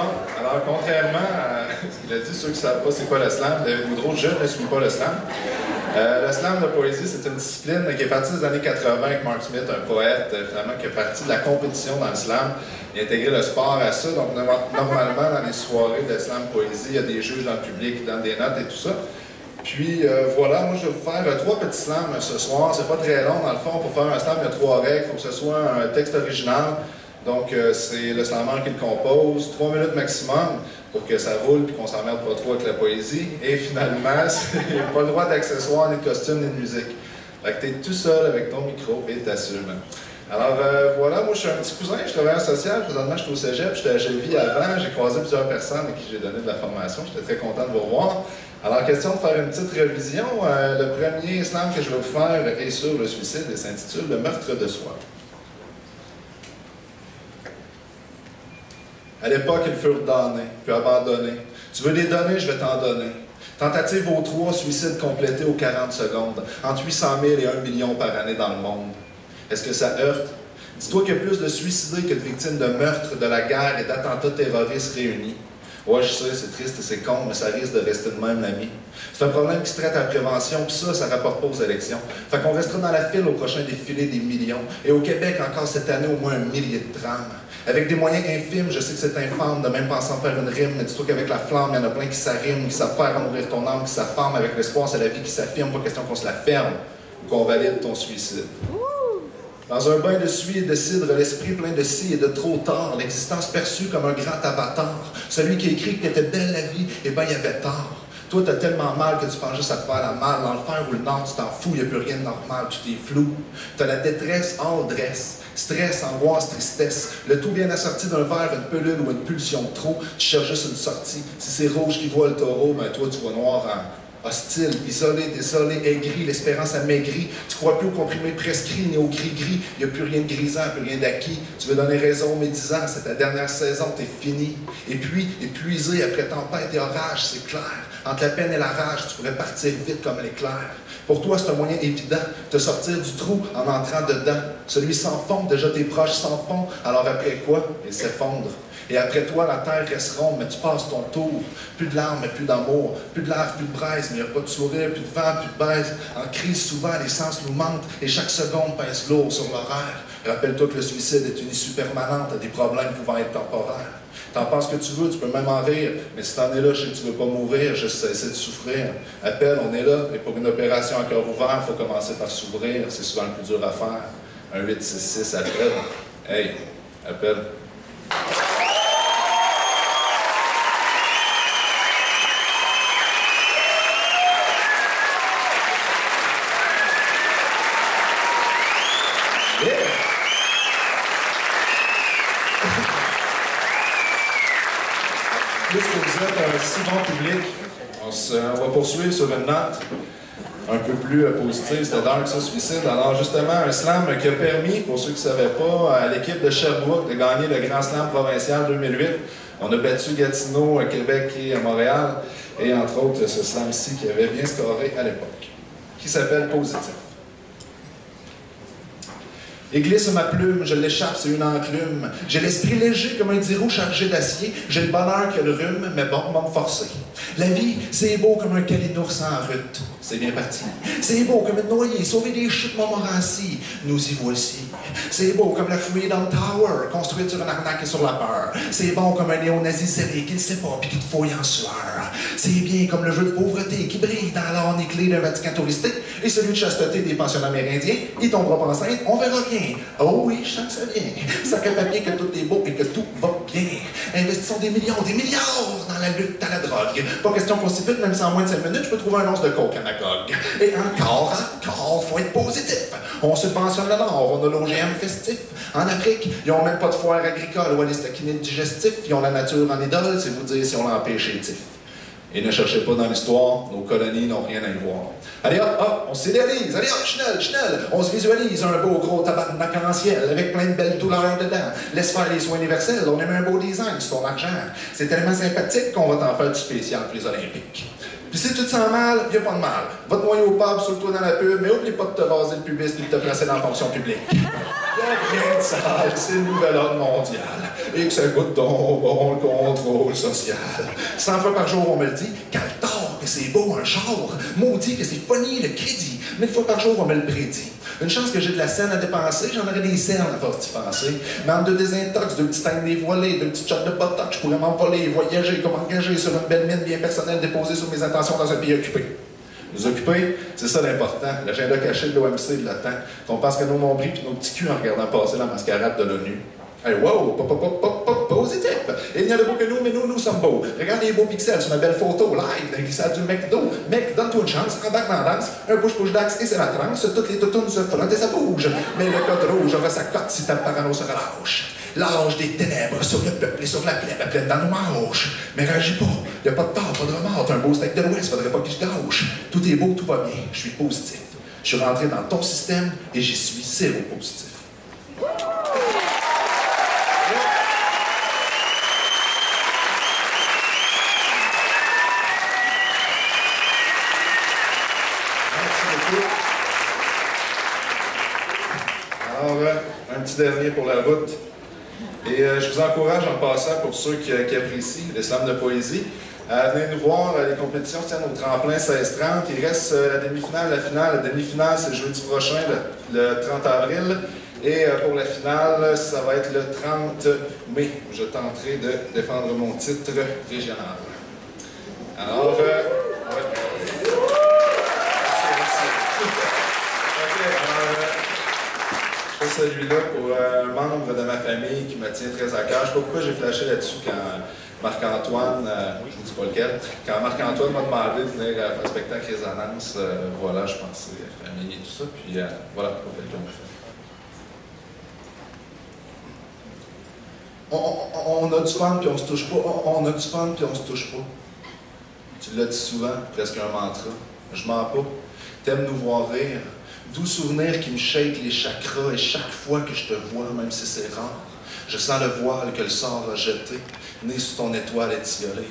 monde. Alors, contrairement à ce qu'il a dit, ceux qui ne savent pas c'est quoi le slam, David Boudreau, je ne suis pas le slam. Le slam de poésie, c'est une discipline qui est partie des années 80 avec Mark Smith, un poète, finalement, qui est parti de la compétition dans le slam. Il a intégré le sport à ça. Donc, normalement, dans les soirées de slam poésie, il y a des juges dans le public qui donnent des notes et tout ça. Puis voilà, moi je vais vous faire 3 petits slams ce soir. C'est pas très long dans le fond. Pour faire un slam, il y a 3 règles. Il faut que ce soit un texte original. Donc c'est le slammer qui le compose. 3 minutes maximum pour que ça roule et qu'on s'emmerde pas trop avec la poésie. Et finalement, il n'y a pas le droit d'accessoires, ni de costumes, ni de musique. Fait que tu es tout seul avec ton micro et t'assumes. Alors voilà, moi je suis un petit cousin, je travaille en social, présentement je suis au cégep, j'étais à Gelvie avant, j'ai croisé plusieurs personnes à qui j'ai donné de la formation, j'étais très content de vous revoir. Alors question de faire une petite révision, le premier slam que je vais vous faire est sur le suicide et s'intitule « Le meurtre de soi ». À l'époque, ils furent damnés, puis abandonnés. Tu veux les donner, je vais t'en donner. Tentative aux 3, suicide complété aux 40 secondes, entre 800 000 et 1 million par année dans le monde. Est-ce que ça heurte? Dis-toi qu'il y a plus de suicidés que de victimes de meurtres, de la guerre et d'attentats terroristes réunis. Ouais, je sais, c'est triste et c'est con, mais ça risque de rester de même, l'ami. C'est un problème qui se traite à la prévention, puis ça rapporte pas aux élections. Fait qu'on restera dans la file au prochain défilé des millions. Et au Québec, encore cette année, au moins 1 millier de drames. Avec des moyens infimes, je sais que c'est infâme de même penser en faire une rime, mais dis-toi qu'avec la flamme, il y en a plein qui s'arriment, qui savent faire en nourrir ton âme, qui s'affarment avec l'espoir, c'est la vie qui s'affirme, pas question qu'on se la ferme ou qu'on valide ton suicide. Dans un bain de suie et de cidre, l'esprit plein de si et de trop tard, l'existence perçue comme un grand avatar. Celui qui écrit que t'étais belle la vie, eh ben il y avait tort. Toi, t'as tellement mal que tu penses juste à te faire la mal. Dans le fer ou le nord, tu t'en fous, il n'y a plus rien de normal, tu t'es flou. T'as la détresse hors dresse. Stress, angoisse, tristesse. Le tout bien assorti d'un verre, une pelule ou une pulsion de trop. Tu cherches juste une sortie. Si c'est rouge qui voit le taureau, ben toi, tu vois noir en hostile, isolé, désolé, aigri, l'espérance amaigrie. Tu crois plus au comprimé prescrit ni au gris-gris. Il n'y a plus rien de grisant, plus rien d'acquis. Tu veux donner raison aux médisants, c'est ta dernière saison, t'es fini. Et puis, épuisé après tempête et orage, c'est clair. Entre la peine et la rage, tu pourrais partir vite comme l'éclair. Pour toi, c'est un moyen évident de sortir du trou en entrant dedans. Celui sans fond, déjà tes proches sans fond. Alors après quoi? Ils s'effondrent. Et après toi, la terre reste ronde, mais tu passes ton tour. Plus de larmes, mais plus d'amour. Plus de lave, plus de braise, mais il n'y a pas de sourire, plus de vent, plus de baise. En crise, souvent, les sens nous mentent et chaque seconde pèse lourd sur l'horaire. Rappelle-toi que le suicide est une issue permanente à des problèmes pouvant être temporaires. T'en penses que tu veux, tu peux même en rire, mais si t'en es là, je sais que tu veux pas mourir, juste cesser de souffrir. Appelle, on est là, et pour une opération à cœur ouvert, il faut commencer par s'ouvrir, c'est souvent le plus dur à faire. Un 866, appelle. Hey, appelle. Puisque vous êtes un si bon public, on va poursuivre sur une note un peu plus positive. C'était Dark ça, Suicide. Alors justement, un slam qui a permis, pour ceux qui ne savaient pas, à l'équipe de Sherbrooke de gagner le Grand Slam provincial 2008. On a battu Gatineau, Québec et Montréal. Et entre autres, ce slam-ci qui avait bien scoré à l'époque, qui s'appelle Positif. Et glisse ma plume, je l'échappe, c'est une enclume. J'ai l'esprit léger comme un dirou chargé d'acier. J'ai le bonheur que le rhume, mais bon, m'en forcer. La vie, c'est beau comme un calinours en rut. C'est bien parti. C'est beau comme une noyée, sauver des chutes Montmorency. Nous y voici. C'est beau comme la fouille dans le tower, construite sur une arnaque et sur la peur. C'est bon comme un néo-nazi serré qui ne sait pas puis qui te fouille en sueur. C'est bien comme le jeu de pauvreté qui brille dans l'orne éclé d'un Vatican touristique et celui de chasteté des pensionnats amérindiens. Il tombera pas enceinte, on verra rien. Oh oui, je sens que ça vient. Sac à papier que tout est beau et que tout va bien. Investissons des millions, des milliards dans la lutte à la drogue. Pas question qu'on s'y pique, même si en moins de 5 minutes, je peux trouver un once de coke à Magog. Et encore, faut être positif. On subventionne le Nord, on a l'OGM festif. En Afrique, ils n'ont même pas de foire agricole ou à l'histokinine digestif. Ils ont la nature en idole, c'est vous dire si on l'empêche tif. Et ne cherchez pas dans l'histoire, nos colonies n'ont rien à y voir. Allez hop, on s'idéalise, allez hop, chenel, on se visualise un beau gros tabarnak en ciel, avec plein de belles douleurs dedans. Laisse faire les soins universels, on aime un beau design, c'est ton argent. C'est tellement sympathique qu'on va t'en faire du spécial pour les Olympiques. Puis si tu te sens mal, il n'y a pas de mal. Va te noyer au pub, saute-toi dans la pub, mais oublie pas de te raser le pubis et de te placer dans la fonction publique. Il n'y a rien de sale, c'est le nouvel ordre mondial. Et que ça goûte donc bon le contrôle social. 100 fois par jour, on me le dit, quand le tort, que c'est beau un genre, maudit que c'est funny le crédit. 1000 fois par jour, on me le prédit. Une chance que j'ai de la scène à dépenser, j'en aurais des cernes à force d'y penser. Mais entre deux désintox, deux petits tanks dévoilés, deux petits shots de botox, je pourrais m'envoler, voyager, comme engagé sur une belle mine bien personnelle déposée sur mes intentions dans un pays occupé. Nous occuper, c'est ça l'important, l'agenda caché de l'OMC et de l'OTAN, qu'on pense que nos nombrils puis nos petits culs en regardant passer la mascarade de l'ONU. Hey, wow, positif! Il n'y en a pas que nous, mais nous sommes beaux. Regarde les beaux pixels sur ma belle photo, live, d'un glissade du McDo. Mec, donne-toi une chance, embarque dans la danse, un push-push d'axe et c'est la transe. Toutes les toutounes se frottent et ça bouge. Mais le code rouge aura sa cote si ta parano se relâche. L'âge des ténèbres sur le peuple et sur la plaine dans nos manches. Mais réagis pas, y a pas de tort, pas de remords. T'as un beau steak de l'Ouest, faudrait pas que je gâche. Tout est beau, tout va bien, je suis positif. Je suis rentré dans ton système et j'y suis zéro positif. Alors, un petit dernier pour la route. Et je vous encourage en passant, pour ceux qui apprécient les slams de poésie, à venir nous voir. Les compétitions se tiennent au tremplin 16-30. Il reste la demi-finale, la finale. La demi-finale, c'est jeudi prochain, le 30 avril. Et pour la finale, ça va être le 30 mai, où je tenterai de défendre mon titre régional. Alors, je fais celui-là pour un membre de ma famille qui me tient très à cœur. Je ne sais pas pourquoi j'ai flashé là-dessus quand Marc-Antoine, je ne dis pas lequel, quand Marc-Antoine m'a demandé de venir faire un spectacle Résonance, voilà, je pensais à la famille et tout ça, puis voilà, pour quelqu'un m'a fait. On a du fun puis on se touche pas. On a du fun puis on se touche pas. Tu l'as dit souvent, presque un mantra. Je mens pas. T'aimes nous voir rire. Doux souvenirs qui me shake les chakras et chaque fois que je te vois, même si c'est rare, je sens le voile que le sort a jeté, né sous ton étoile étiolée.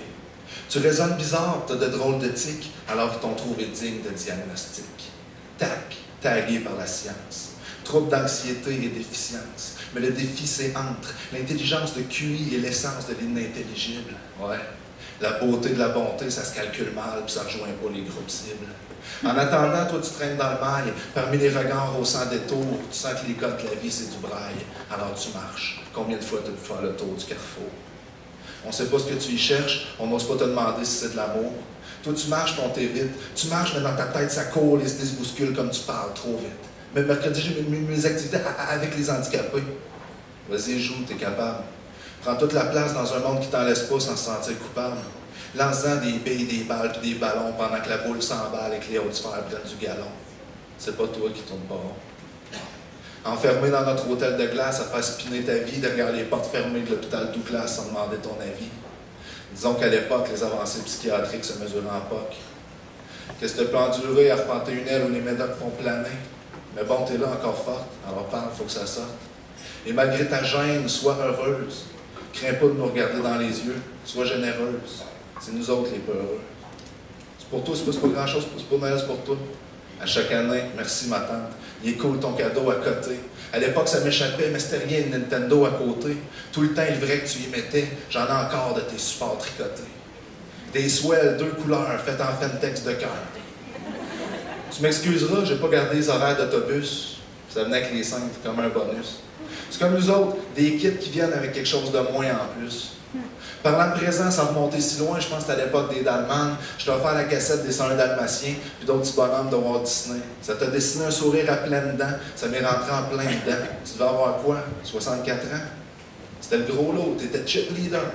Tu résonnes bizarre, t'as de drôles de tics, alors qu'ils t'ont trouvé digne de diagnostic. Tac, tagué par la science. Trouble d'anxiété et déficience. Mais le défi, c'est entre l'intelligence de QI et l'essence de l'inintelligible. Ouais. La beauté de la bonté, ça se calcule mal, puis ça ne rejoint pas les groupes cibles. En attendant, toi, tu traînes dans le mail, parmi les regards au sans détour, tu sens que les codes de la vie, c'est du braille. Alors tu marches. Combien de fois tu peux faire le tour du carrefour? On ne sait pas ce que tu y cherches, on n'ose pas te demander si c'est de l'amour. Toi, tu marches, puis on t'évite. Tu marches, mais dans ta tête, ça court, les idées se bousculent comme tu parles trop vite. Mais mercredi, j'ai mes activités avec les handicapés. Vas-y, joue, t'es capable. Prends toute la place dans un monde qui t'en laisse pas sans se sentir coupable. Lance-en des billes, des balles puis des ballons pendant que la boule s'emballe et que les hautes sphères prennent du galon. C'est pas toi qui tourne pas rond. Enfermé dans notre hôtel de glace à faire spinner ta vie derrière les portes fermées de l'hôpital Douglas sans demander ton avis. Disons qu'à l'époque, les avancées psychiatriques se mesuraient en POC. Qu'est-ce que tu peux endurer à arpenter une aile où les médocs font planer? Mais bon, t'es là encore forte, alors parle, faut que ça sorte. Et malgré ta gêne, sois heureuse. Crains pas de nous regarder dans les yeux, sois généreuse. C'est nous autres les peureux. C'est pour toi, c'est pas grand-chose, c'est pas Noël, c'est pour toi. À chaque année, merci ma tante. Il est cool ton cadeau à côté. À l'époque, ça m'échappait, mais c'était rien de Nintendo à côté. Tout le temps, il vrai que tu y mettais, j'en ai encore de tes supports tricotés. Des swells, 2 couleurs, faites en Fentex de cœur. Tu m'excuseras, j'ai pas gardé les horaires d'autobus. Ça venait avec les cintres, comme un bonus. C'est comme nous autres, des kits qui viennent avec quelque chose de moins en plus. Parlant de présent, sans remonter si loin, je pense que c'était à l'époque des Dalman, je t'ai offert la cassette des 101 Dalmatiens, puis d'autres petits bonhommes de Walt Disney. Ça t'a dessiné un sourire à pleines dents, ça m'est rentré en plein dedans. Tu devais avoir quoi? 64 ans? C'était le gros lot, t'étais chip leader.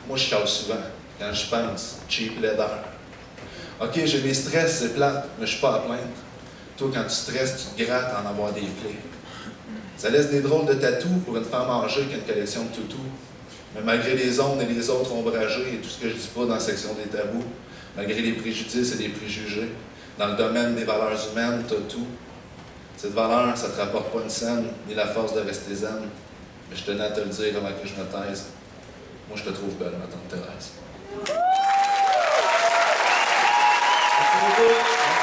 Moi, je chiale souvent. Quand je pense, cheap leader. OK, j'ai mes stress, c'est plate, mais je suis pas à plaindre. Toi, quand tu stresses, tu te grattes à en avoir des plaies. Ça laisse des drôles de tatous pour une femme âgée qui a une collection de toutous. Mais malgré les ondes et les autres ombragés et tout ce que je dis pas dans la section des tabous, malgré les préjudices et les préjugés, dans le domaine des valeurs humaines, t'as tout. Cette valeur, ça te rapporte pas une scène, ni la force de rester zen. Mais je tenais à te le dire avant que je me taise. Moi, je te trouve belle, ma tante Thérèse. Merci beaucoup.